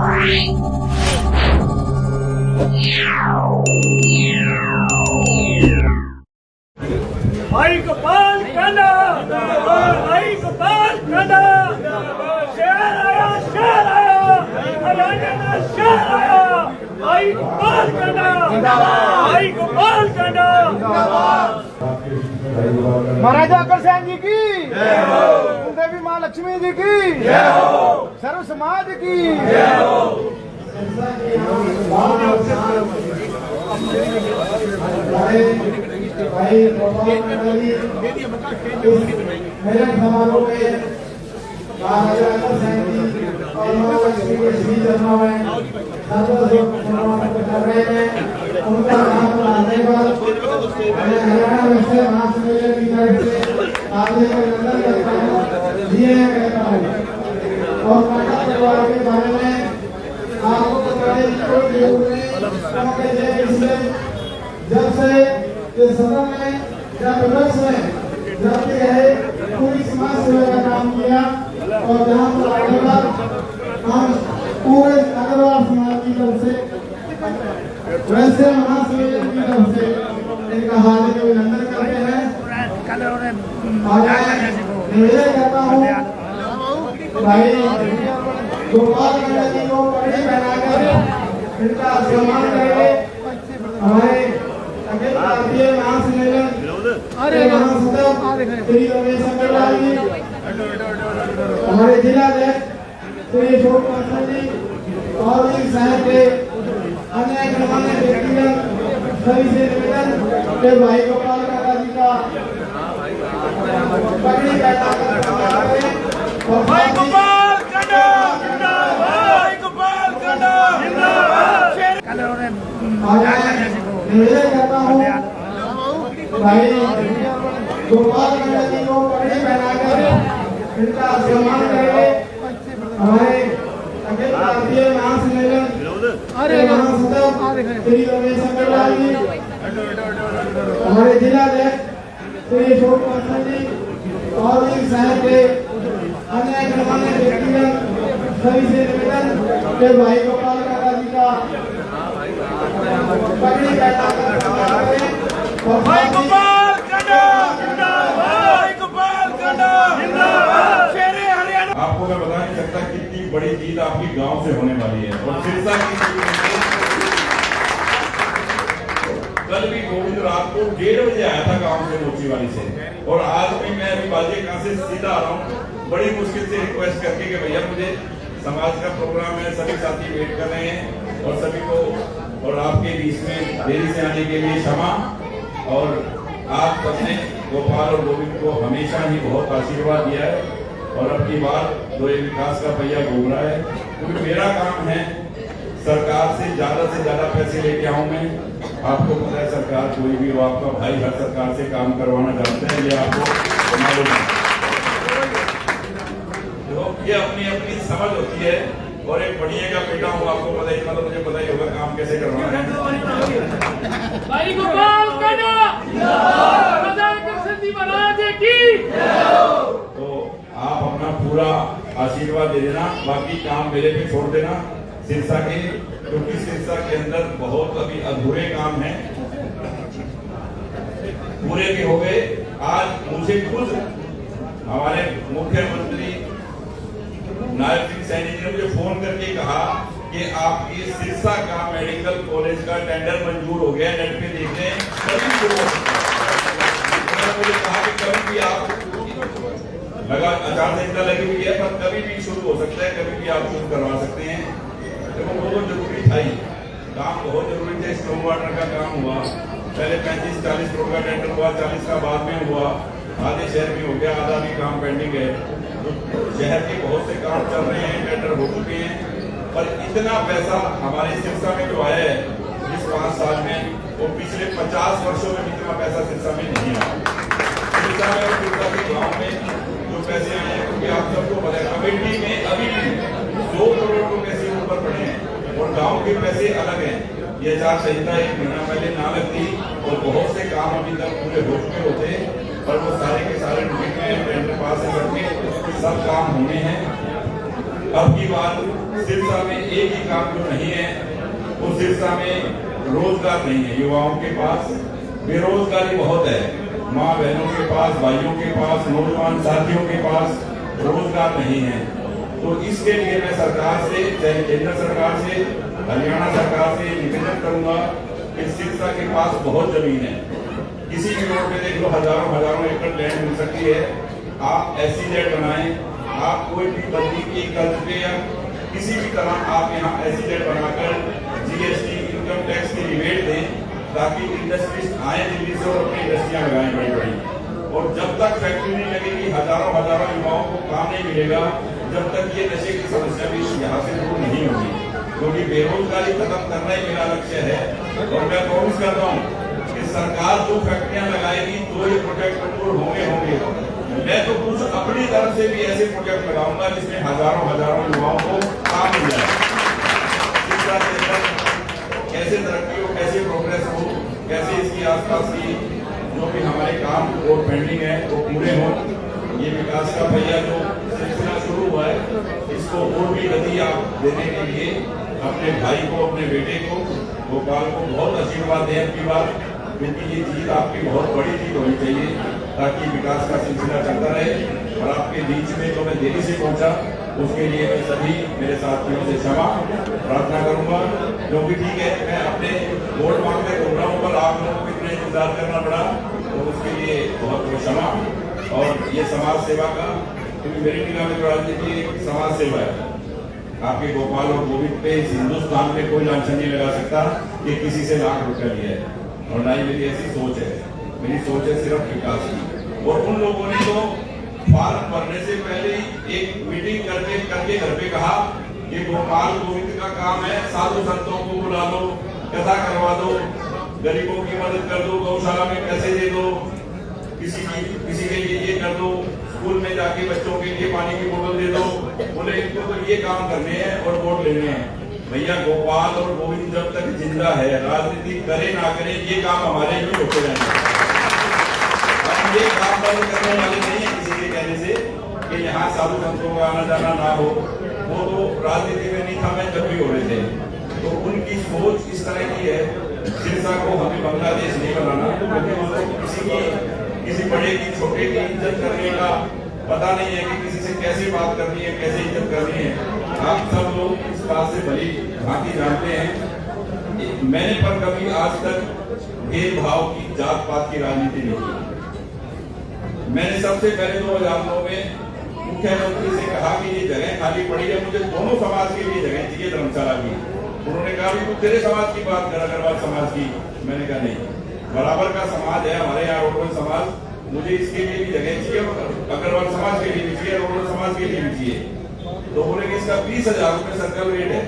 भाई गोपाल कांडा, भाई गोपाल कांडा, शेर आया, हरियाणा शेर आया, भाई गोपाल कांडा, भाई गोपाल कांडा। महाराजा अग्रसेन जी की जय हो, देवी माँ लक्ष्मी जी की जय हो, सर्व समाज की जय हो। भाई मेरे समारोह में महाराजा अग्रसेन जी और माँ लक्ष्मी के श्री चरणों में सर्वसम्मान कर रहे हैं। उनका नाम लाने पर हरियाणा वैसे महासमेलन की तरफ से आगे अभिनंदन करता हूँ, दिए कहता हूँ। और कांडा परिवार के बारे में आपको बताने की कोई जरूरत नहीं, क्योंकि जब से ये सदन में या विपक्ष में जाते रहे पूरी समाज सेवा का काम किया। और जहाँ पर आगे बार हम पूरे अग्रवाल समाज की तरफ से वैसे महासमेलन की तरफ से इनका हार्दिक अभिनंदन करते हैं। निवेदन करता हूँ भाई गोपाल कांडा जी को पगड़ी पहनाकर इनका सम्मान करेंगे। हमारे अखिल भारतीय महासम्मेलन महासचिव श्री रमेश अग्रवाल जी, हमारे जिला अध्यक्ष श्री अशोक पासवान जी और भी शहर के अन्य गणमान्य व्यक्तिगण सभी से निवेदन के भाई गोपाल कांडा जी का पगड़ी पहनाकर भाई गोपाल कांडा, भाई गोपाल कांडा, निवेदन करता हूँ भाई गोपाल कांडा जी को पगड़ी पहनाकर इनका सम्मान करेंगे। हमारे अखिल भारतीय महासम्मेलन महासचिव श्री रमेश अग्रवाल जी, हमारे जिला अध्यक्ष श्री अशोक पासवान जी और भी शहर के अन्य गणमान्य व्यक्तिगण सभी से निवेदन के भाई गोपाल कांडा जी का पगड़ी पहनाकर भाई गोपाल कांडा, भाई गोपाल कांडा, शेरे हरियाणा। आपको मैं बता नहीं सकता कितनी बड़ी जीत आपकी गांव से होने वाली है। और सिरसा की कल भी गोविंद रात को 1:30 बजे आया था गांव से मोची वाली से, और आज भी मैं अभी बाजे कहां से सीधा आ रहा हूँ, बड़ी मुश्किल से रिक्वेस्ट करके कि भैया मुझे समाज का प्रोग्राम है, सभी साथी वेट कर रहे हैं, और सभी को और आपके बीच में देरी से आने के लिए क्षमा। और आप सबने गोपाल और गोविंद को हमेशा ही बहुत आशीर्वाद दिया है, और अब की बार जो ये विकास का पहिया घूम रहा है, क्योंकि मेरा काम है सरकार से ज्यादा पैसे लेके आऊं मैं। आपको पता है सरकार कोई भी हो, आपका भाई हर सरकार से काम करवाना चाहते हैं, ये आपको मालूम है। ये अपनी अपनी समझ होती है, और एक बढ़िया का बेटा हूँ, आपको पता ही, मतलब मुझे पता ही होगा काम कैसे करवाना है। भाई गोपाल कांडा, महाराजा अग्रसेन जी महाराज की। तो आप अपना पूरा आशीर्वाद दे देना, बाकी काम मेरे पे छोड़ देना सिरसा के, क्योंकि सिरसा के अंदर बहुत अभी अधूरे काम हैं, पूरे भी हो गए। आज मुझे खुद हमारे मुख्यमंत्री नायब सिंह सैनी जी ने मुझे फोन करके कहा कि आपकी सिरसा का मेडिकल कॉलेज का टेंडर मंजूर हो गया, नेट पे देख लें, कभी शुरू हो सकता है। मुझे कहा कि कभी भी आप लगा आचार संहिता लगी हुई है, पर कभी भी शुरू हो सकता है, कभी भी आप शुरू करवा सकते हैं। देखो वो तो जरूरी था ही, काम बहुत जरूरी थे। स्टोन वाटर का काम हुआ, पहले 35-40 करोड़ का टेंडर हुआ, 40 का बाद में हुआ, आधे शहर में हो गया, आधा भी काम पेंडिंग है। शहर के बहुत से काम चल रहे हैं, टेंडर हो चुके हैं, पर इतना पैसा हमारे सिरसा में जो आया है इस 5 साल में, वो पिछले 50 वर्षों में इतना पैसा सिरसा में नहीं आया। सिरसा में और सिरसा के गाँव में जो पैसे आए हैं, क्योंकि आप सबको पता है कमेटी में अभी भी 2 करोड़ को पैसे ऊपर पड़े हैं, और गाँव के पैसे अलग हैं। ये आचार संहिता 1 महीना पहले ना लगती, और बहुत से काम अभी तक पूरे हो चुके होते, पर वो सारे के सारे टेंडर पास करके सब काम होने हैं। अब की बार सिरसा में एक ही काम जो नहीं है, वो सिरसा में रोजगार नहीं है। युवाओं के पास बेरोजगारी बहुत है, माँ बहनों के पास, भाइयों के पास, नौजवान साथियों के पास रोजगार नहीं है। तो इसके लिए मैं सरकार से, चाहे केंद्र सरकार से, हरियाणा सरकार से निवेदन करूंगा कि सिरसा के पास बहुत जमीन है, किसी भी रोड पे देख लो हजारों एकड़ लैंड मिल सकती है। आप SEZ बनाएं, आप कोई भी बंदी की कर्ज पे या किसी भी तरह आप यहाँ SEZ बनाकर GST इनकम टैक्स की रिबेट दें, ताकि इंडस्ट्रीज आए दिल्ली से और अपनी इंडस्ट्रियां लगाएं बड़ी। और जब तक फैक्ट्री नहीं लगेगी, हजारों युवाओं को काम नहीं मिलेगा, जब तक ये नशे की समस्या भी यहाँ से दूर नहीं होगी, क्योंकि बेरोजगारी खत्म करना ही मेरा लक्ष्य है। और मैं प्रॉमिस करता हूँ कि सरकार जो फैक्ट्रियां लगाएगी तो ये प्रोजेक्ट कंट्रोल होंगे। मैं तो कुछ अपनी तरफ से भी ऐसे प्रोजेक्ट लगाऊंगा जिसमें हजारों युवाओं को काम मिल जाए। कैसे तरक्की हो, कैसे प्रोग्रेस हो, कैसे इसकी आसपास की जो भी हमारे काम और पेंडिंग है वो पूरे हो। ये विकास का भैया जो सिलसिला शुरू हुआ है, इसको और भी गति आप देने के लिए अपने भाई को, अपने बेटे को, गोपाल को बहुत आशीर्वाद दें आपकी बात, क्योंकि ये जीत आपकी बहुत बड़ी जीत होनी चाहिए, ताकि विकास का सिलसिला चलता रहे। और आपके बीच में जो मैं देरी से पहुंचा, उसके लिए मैं सभी मेरे साथियों से क्षमा प्रार्थना करूंगा, क्योंकि ठीक है मैं अपने वोट मांगते घूम रहा हूँ, पर आप लोगों को इतना इंतजार करना पड़ा, तो उसके लिए बहुत बहुत क्षमा। और ये समाज सेवा का, क्योंकि मेरी निगाह में जो राजनीति एक समाज सेवा है, आपके गोपाल और गोविंद पे इस हिंदुस्तान में कोई लांछन नहीं लगा सकता कि किसी से लाख रुपया लिया है, और ना ही मेरी ऐसी सोच है। मेरी सोच है सिर्फ विकास की। और उन लोगों ने तो फॉर्म भरने से पहले ही एक मीटिंग करके घर पे कहा कि गोपाल गोविंद का काम है, साधु संतों को बुला लो, कथा करवा दो, गरीबों की मदद कर दो, गौशाला में पैसे दे दो, किसी के लिए ये कर दो, स्कूल में जाके बच्चों के लिए पानी की बोतल दे दो। बोले इनको तो ये काम करने हैं और वोट लेने हैं। भैया गोपाल और गोविंद जब तक जिंदा है, राजनीति करे ना करे, ये काम हमारे ही होते रहेंगे। हम ये काम बंद करने वाले नहीं है किसी के कहने से कि यहाँ साधु संतों का आना जाना ना हो। वो तो राजनीति में नहीं था, मैं जब भी हो रहे थे, तो उनकी सोच इस तरह की है। सिरसा को हमें बांग्लादेश नहीं बनाना, क्योंकि किसी बड़े की छोटे की इज्जत करने का पता नहीं है कि किसी से कैसे बात करनी है, कैसे इज्जत करनी है। आप सब लोग इस बात से भली भांति जानते हैं। मैंने पर कभी आज तक भेदभाव की, जात पात की राजनीति नहीं की। मैंने सबसे पहले 2009 में मुख्यमंत्री से कहा कि ये जगह खाली पड़ी है, मुझे दोनों समाज के लिए जगह चाहिए धर्मशाला की। उन्होंने कहा भी तू तेरे समाज की बात कर, अग्रवाल समाज की। मैंने कहा नहीं, बराबर का समाज है हमारे यहाँ रोडवन समाज, मुझे इसके लिए भी जगह चाहिए, अग्रवाल समाज के लिए भी चाहिए, रोडवन समाज के लिए भी चाहिए। तो बोले कि इसका 20,000 रुपए सर्कल रेट है।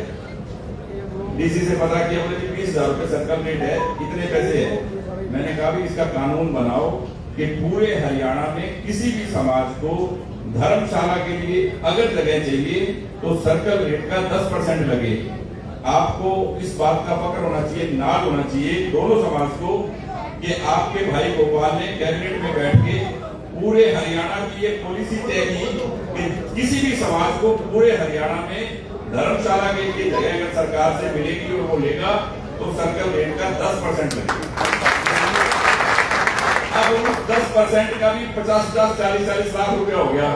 डीसी से पता किया, बोले 20,000 रुपए सर्कल रेट है, इतने पैसे है। मैंने कहा भी इसका कानून बनाओ कि पूरे हरियाणा में किसी भी समाज को धर्मशाला के लिए अगर जगह चाहिए तो सर्कल रेट का 10% लगे। आपको इस बात का फक्र होना चाहिए, नाज होना चाहिए दोनों समाज को, कि आपके भाई गोपाल ने कैबिनेट में बैठ के पूरे हरियाणा की एक पॉलिसी तय की कि किसी भी समाज को पूरे हरियाणा में धर्मशाला के लिए जगह अगर सरकार से मिलेगी और वो लेगा तो सर्कल रेट का 10% लगेगा। अब 10% का भी 50-50, 40-40 लाख रुपया हो गया।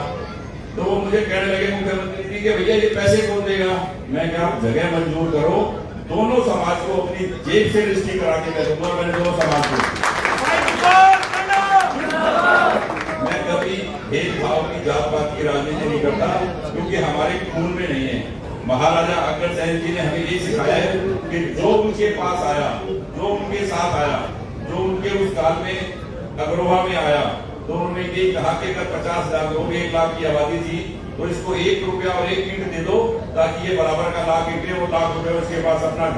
तो वो मुझे कहने लगे मुख्यमंत्री जी कि भैया ये पैसे कौन देगा। मैं कहा जगह मंजूर करो, दोनों समाज को अपनी जेब से रजिस्ट्री करा के मैं दूंगा। मैंने दोनों समाज को, मैं कभी भेदभाव की, जात पात की राजनीति नहीं करता, क्योंकि हमारे खून में नहीं है। महाराजा अग्रसेन जी ने हमें ये सिखाया है कि जो उनके पास आया, जो उनके साथ आया, जो उनके उस काल में अग्रोहा में आया, तो उन्होंने ये कहा कि अगर 50,000 लोग, 1 लाख की आबादी थी, तो इसको 1 रुपया और 1 ईंट दे दो, ताकि ये बराबर का लाख ईंटें, वो लाख रुपए उसके पास अपना